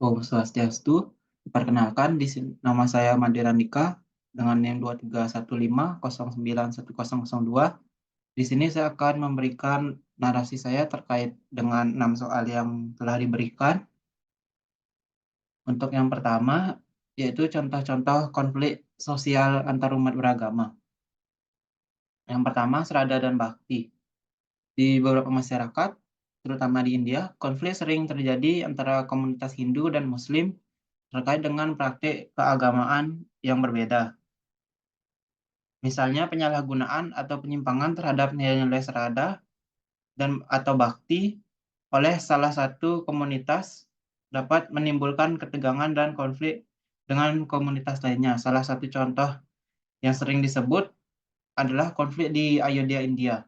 Om Swastiastu. Perkenalkan, nama saya Mandira Andika dengan NIM 2315091002. Di sini saya akan memberikan narasi saya terkait dengan 6 soal yang telah diberikan. Untuk yang pertama, yaitu contoh-contoh konflik sosial antarumat beragama. Yang pertama, serada dan bakti. Di beberapa masyarakat, terutama di India, konflik sering terjadi antara komunitas Hindu dan Muslim terkait dengan praktik keagamaan yang berbeda. Misalnya penyalahgunaan atau penyimpangan terhadap nilai-nilai serada dan atau bakti oleh salah satu komunitas dapat menimbulkan ketegangan dan konflik dengan komunitas lainnya. Salah satu contoh yang sering disebut adalah konflik di Ayodhya, India,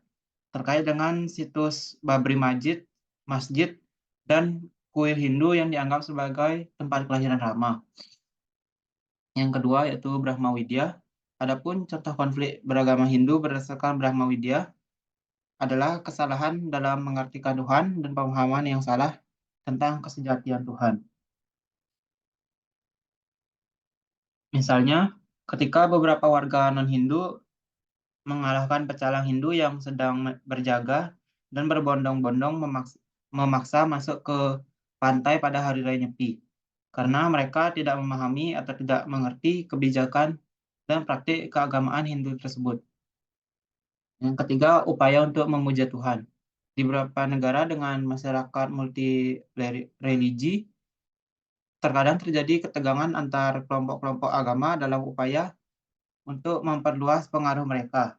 terkait dengan situs Babri Masjid, dan kuil Hindu yang dianggap sebagai tempat kelahiran Rama. Yang kedua yaitu Brahma Widya. Adapun contoh konflik beragama Hindu berdasarkan Brahma Widya adalah kesalahan dalam mengartikan Tuhan dan pemahaman yang salah tentang kesejatian Tuhan. Misalnya, ketika beberapa warga non-Hindu mengalahkan pecalang Hindu yang sedang berjaga dan berbondong-bondong memaksa masuk ke pantai pada hari raya Nyepi, karena mereka tidak memahami atau tidak mengerti kebijakan dan praktik keagamaan Hindu tersebut. Yang ketiga, upaya untuk memuja Tuhan. Di beberapa negara dengan masyarakat multi religi, terkadang terjadi ketegangan antar kelompok-kelompok agama dalam upaya untuk memperluas pengaruh mereka.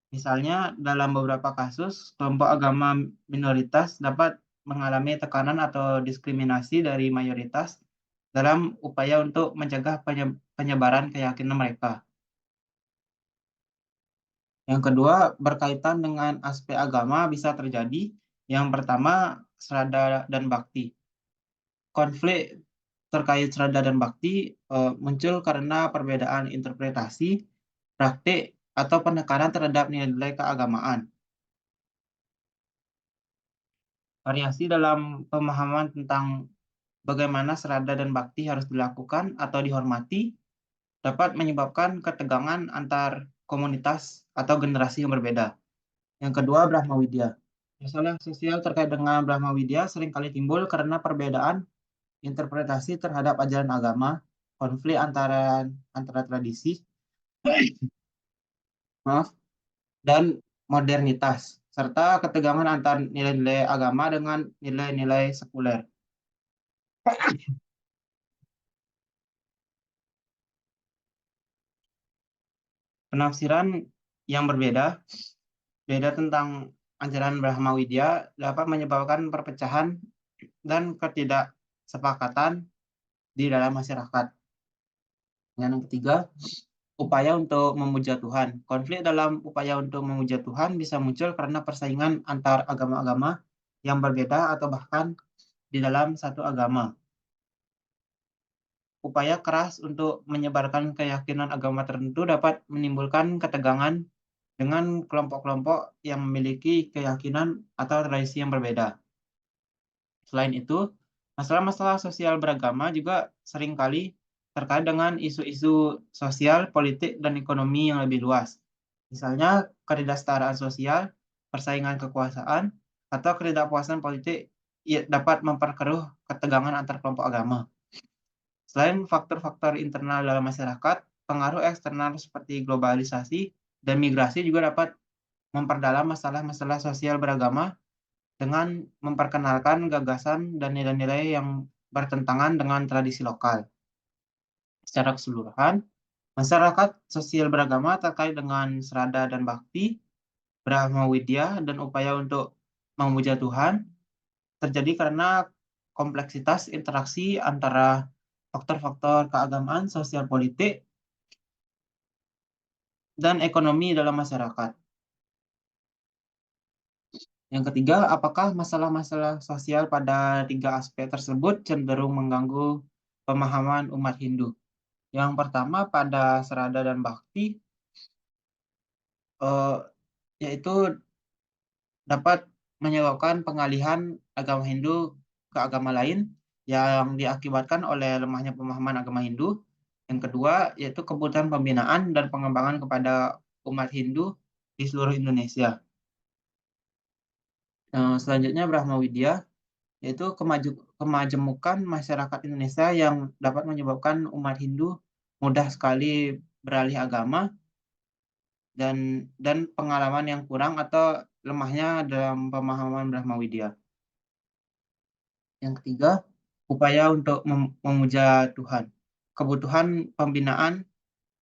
Misalnya, dalam beberapa kasus, kelompok agama minoritas dapat mengalami tekanan atau diskriminasi dari mayoritas dalam upaya untuk mencegah penyebaran keyakinan mereka. Yang kedua, berkaitan dengan aspek agama bisa terjadi. Yang pertama, serada dan bakti. Konflik terkait serada dan bakti muncul karena perbedaan interpretasi, praktik, atau penekanan terhadap nilai keagamaan. Variasi dalam pemahaman tentang bagaimana serada dan bakti harus dilakukan atau dihormati dapat menyebabkan ketegangan antar komunitas atau generasi yang berbeda. Yang kedua, Brahma Widya. Masalah sosial terkait dengan Brahma Widya seringkali timbul karena perbedaan interpretasi terhadap ajaran agama, konflik antara tradisi, maaf, dan modernitas, serta ketegangan antar nilai-nilai agama dengan nilai-nilai sekuler. Penafsiran yang beda tentang ajaran Brahma Widya dapat menyebabkan perpecahan dan ketidaksepakatan di dalam masyarakat. Yang ketiga, upaya untuk memuja Tuhan. Konflik dalam upaya untuk memuja Tuhan bisa muncul karena persaingan antar agama-agama yang berbeda atau bahkan di dalam satu agama. Upaya keras untuk menyebarkan keyakinan agama tertentu dapat menimbulkan ketegangan dengan kelompok-kelompok yang memiliki keyakinan atau tradisi yang berbeda. Selain itu, masalah-masalah sosial beragama juga seringkali terkait dengan isu-isu sosial, politik, dan ekonomi yang lebih luas. Misalnya, ketidaksetaraan sosial, persaingan kekuasaan, atau ketidakpuasan politik dapat memperkeruh ketegangan antar kelompok agama. Selain faktor-faktor internal dalam masyarakat, pengaruh eksternal seperti globalisasi dan migrasi juga dapat memperdalam masalah-masalah sosial beragama dengan memperkenalkan gagasan dan nilai-nilai yang bertentangan dengan tradisi lokal. Secara keseluruhan, masyarakat sosial beragama terkait dengan serada dan bakti, Brahma Widya, dan upaya untuk memuja Tuhan terjadi karena kompleksitas interaksi antara faktor-faktor keagamaan, sosial politik, dan ekonomi dalam masyarakat. Yang ketiga, apakah masalah-masalah sosial pada tiga aspek tersebut cenderung mengganggu pemahaman umat Hindu? Yang pertama, pada serada dan bakti, eh, yaitu dapat menyebabkan pengalihan agama Hindu ke agama lain yang diakibatkan oleh lemahnya pemahaman agama Hindu. Yang kedua, yaitu kebutuhan pembinaan dan pengembangan kepada umat Hindu di seluruh Indonesia. Selanjutnya Brahma Widya, yaitu kemajemukan masyarakat Indonesia yang dapat menyebabkan umat Hindu mudah sekali beralih agama dan pengalaman yang kurang atau lemahnya dalam pemahaman Brahma Widya. Yang ketiga, upaya untuk memuja Tuhan. Kebutuhan pembinaan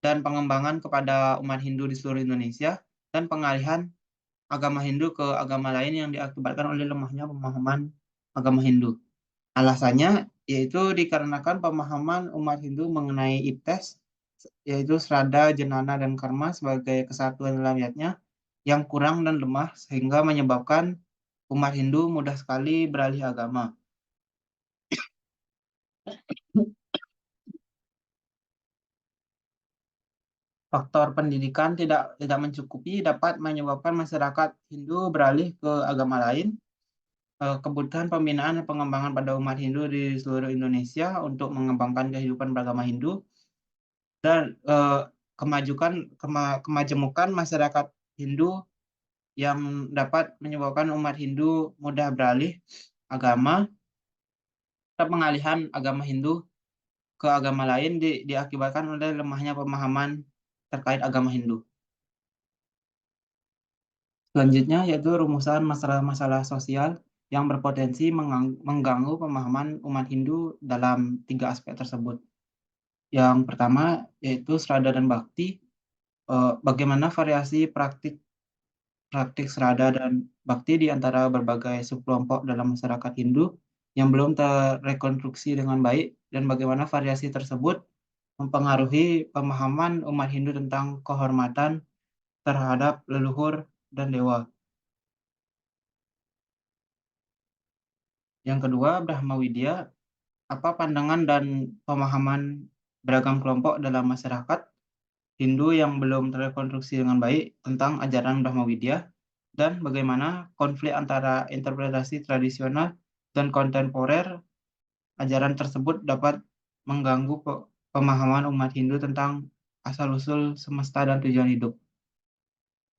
dan pengembangan kepada umat Hindu di seluruh Indonesia dan pengalihan agama Hindu ke agama lain yang diakibatkan oleh lemahnya pemahaman agama Hindu. Alasannya yaitu dikarenakan pemahaman umat Hindu mengenai iptes, yaitu Srada, Jenana, dan Karma sebagai kesatuan dalam ayatnya yang kurang dan lemah sehingga menyebabkan umat Hindu mudah sekali beralih agama. Faktor pendidikan tidak mencukupi dapat menyebabkan masyarakat Hindu beralih ke agama lain. Kebutuhan pembinaan dan pengembangan pada umat Hindu di seluruh Indonesia untuk mengembangkan kehidupan beragama Hindu dan kemajemukan masyarakat Hindu yang dapat menyebabkan umat Hindu mudah beralih agama atau pengalihan agama Hindu ke agama lain diakibatkan oleh lemahnya pemahaman terkait agama Hindu. Selanjutnya yaitu rumusan masalah-masalah sosial yang berpotensi mengganggu pemahaman umat Hindu dalam 3 aspek tersebut. Yang pertama yaitu Srada dan Bhakti, bagaimana variasi praktik Srada dan Bhakti di antara berbagai subkelompok dalam masyarakat Hindu yang belum terrekonstruksi dengan baik dan bagaimana variasi tersebut mempengaruhi pemahaman umat Hindu tentang kehormatan terhadap leluhur dan dewa. Yang kedua, Brahma Widya, apa pandangan dan pemahaman beragam kelompok dalam masyarakat Hindu yang belum terrekonstruksi dengan baik tentang ajaran Brahma Widya dan bagaimana konflik antara interpretasi tradisional dan kontemporer ajaran tersebut dapat mengganggu pemahaman umat Hindu tentang asal-usul semesta dan tujuan hidup.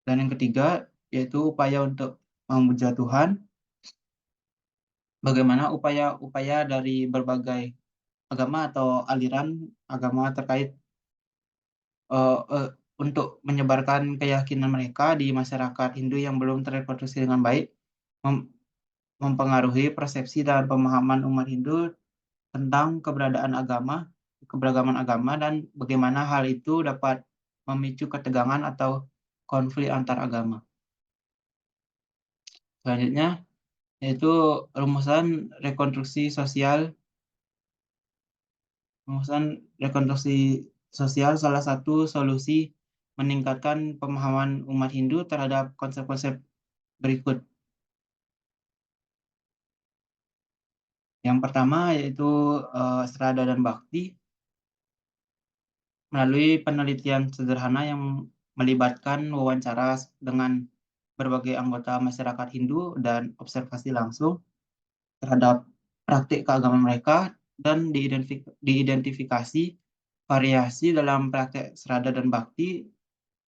Dan yang ketiga, yaitu upaya untuk memuja Tuhan, bagaimana upaya-upaya dari berbagai agama atau aliran agama terkait uh, uh, untuk menyebarkan keyakinan mereka di masyarakat Hindu yang belum terreproduksi dengan baik, mempengaruhi persepsi dan pemahaman umat Hindu tentang keberagaman agama dan bagaimana hal itu dapat memicu ketegangan atau konflik antar agama. Selanjutnya yaitu rumusan rekonstruksi sosial. Rumusan rekonstruksi sosial salah satu solusi meningkatkan pemahaman umat Hindu terhadap konsep-konsep berikut. Yang pertama yaitu Srada dan Bhakti melalui penelitian sederhana yang melibatkan wawancara dengan berbagai anggota masyarakat Hindu dan observasi langsung terhadap praktik keagamaan mereka dan diidentifikasi variasi dalam praktek Srada dan Bhakti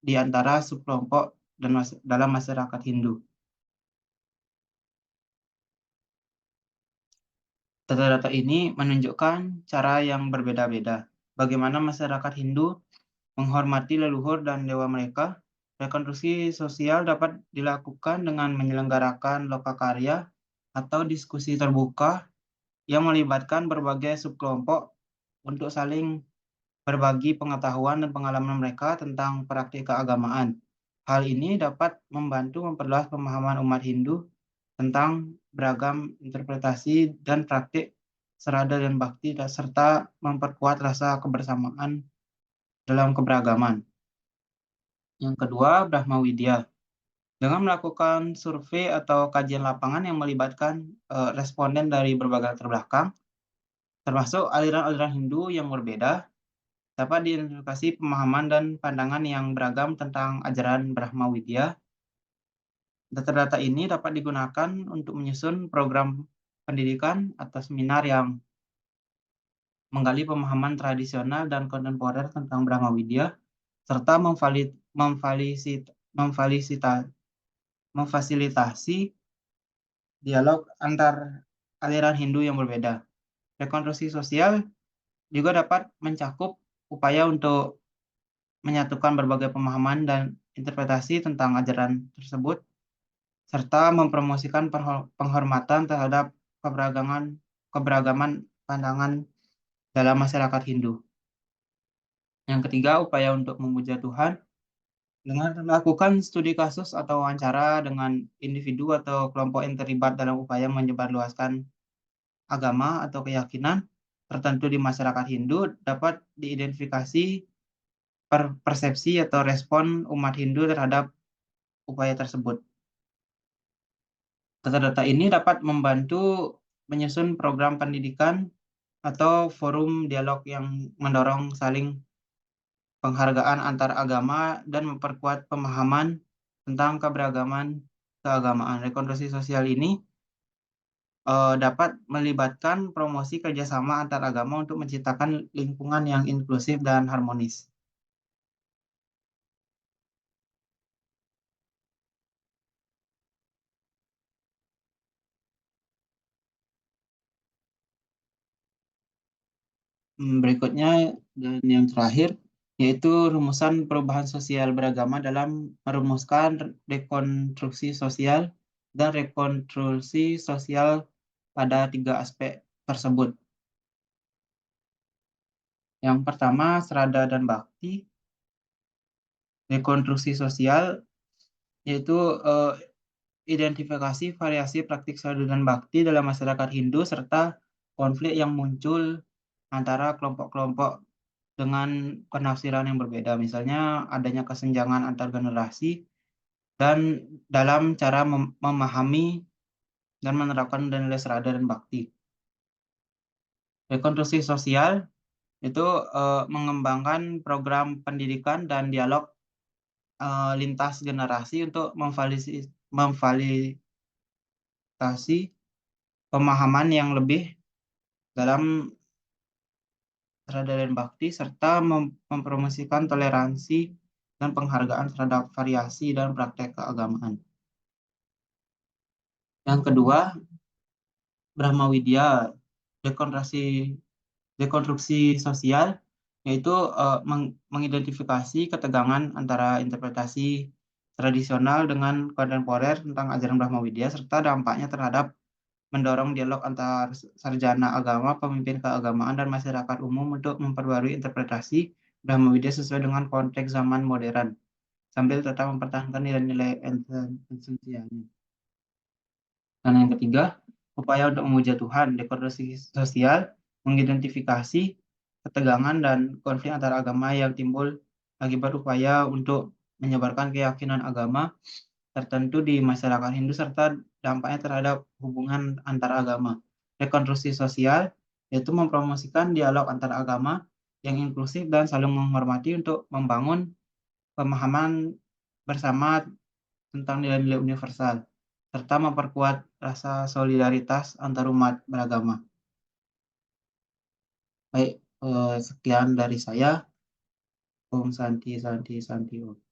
di antara subkelompok dan dalam masyarakat Hindu. Data-data ini menunjukkan cara yang berbeda-beda bagaimana masyarakat Hindu menghormati leluhur dan dewa mereka. Rekonstruksi sosial dapat dilakukan dengan menyelenggarakan lokakarya atau diskusi terbuka yang melibatkan berbagai subkelompok untuk saling berbagi pengetahuan dan pengalaman mereka tentang praktik keagamaan. Hal ini dapat membantu memperluas pemahaman umat Hindu tentang beragam interpretasi dan praktik Srada dan Bhakti serta memperkuat rasa kebersamaan dalam keberagaman. Yang kedua, Brahma Widya. Dengan melakukan survei atau kajian lapangan yang melibatkan responden dari berbagai latar belakang, termasuk aliran-aliran Hindu yang berbeda, dapat diidentifikasi pemahaman dan pandangan yang beragam tentang ajaran Brahma Widya. Data-data ini dapat digunakan untuk menyusun program pendidikan atau seminar yang menggali pemahaman tradisional dan kontemporer tentang Brahma Widya, serta memfasilitasi dialog antar aliran Hindu yang berbeda. Rekonstruksi sosial juga dapat mencakup upaya untuk menyatukan berbagai pemahaman dan interpretasi tentang ajaran tersebut, serta mempromosikan penghormatan terhadap keberagaman pandangan dalam masyarakat Hindu. Yang ketiga, upaya untuk memuja Tuhan dengan melakukan studi kasus atau wawancara dengan individu atau kelompok yang terlibat dalam upaya menyebarluaskan agama atau keyakinan tertentu di masyarakat Hindu dapat diidentifikasi persepsi atau respon umat Hindu terhadap upaya tersebut. Data-data ini dapat membantu menyusun program pendidikan atau forum dialog yang mendorong saling penghargaan antar agama dan memperkuat pemahaman tentang keberagaman keagamaan. Rekonstruksi sosial ini dapat melibatkan promosi kerjasama antar agama untuk menciptakan lingkungan yang inklusif dan harmonis. Berikutnya dan yang terakhir yaitu rumusan perubahan sosial beragama dalam merumuskan dekonstruksi sosial dan rekonstruksi sosial pada 3 aspek tersebut. Yang pertama, serada dan bakti. Dekonstruksi sosial yaitu identifikasi variasi praktik serada dan bakti dalam masyarakat Hindu serta konflik yang muncul antara kelompok-kelompok dengan penafsiran yang berbeda. Misalnya adanya kesenjangan antar generasi dan dalam cara memahami dan menerapkan nilai serada dan bakti. Rekonstruksi sosial itu mengembangkan program pendidikan dan dialog lintas generasi untuk memvalidasi pemahaman yang lebih dalam serada dan bakti serta mempromosikan toleransi dan penghargaan terhadap variasi dan praktek keagamaan. Yang kedua, Brahma Widya, dekonstruksi sosial, yaitu mengidentifikasi ketegangan antara interpretasi tradisional dengan kontemporer tentang ajaran Brahma Widya serta dampaknya terhadap mendorong dialog antar sarjana agama, pemimpin keagamaan, dan masyarakat umum untuk memperbarui interpretasi Brahma Widya sesuai dengan konteks zaman modern, sambil tetap mempertahankan nilai-nilai esensialnya. Dan yang ketiga, upaya untuk memuja Tuhan, dekonstruksi sosial, mengidentifikasi ketegangan dan konflik antar agama yang timbul akibat upaya untuk menyebarkan keyakinan agama tertentu di masyarakat Hindu serta dampaknya terhadap hubungan antar agama. Rekonstruksi sosial yaitu mempromosikan dialog antar agama yang inklusif dan saling menghormati untuk membangun pemahaman bersama tentang nilai-nilai universal serta memperkuat rasa solidaritas antar umat beragama. Baik, sekian dari saya. Om Santi Santi Santi Om.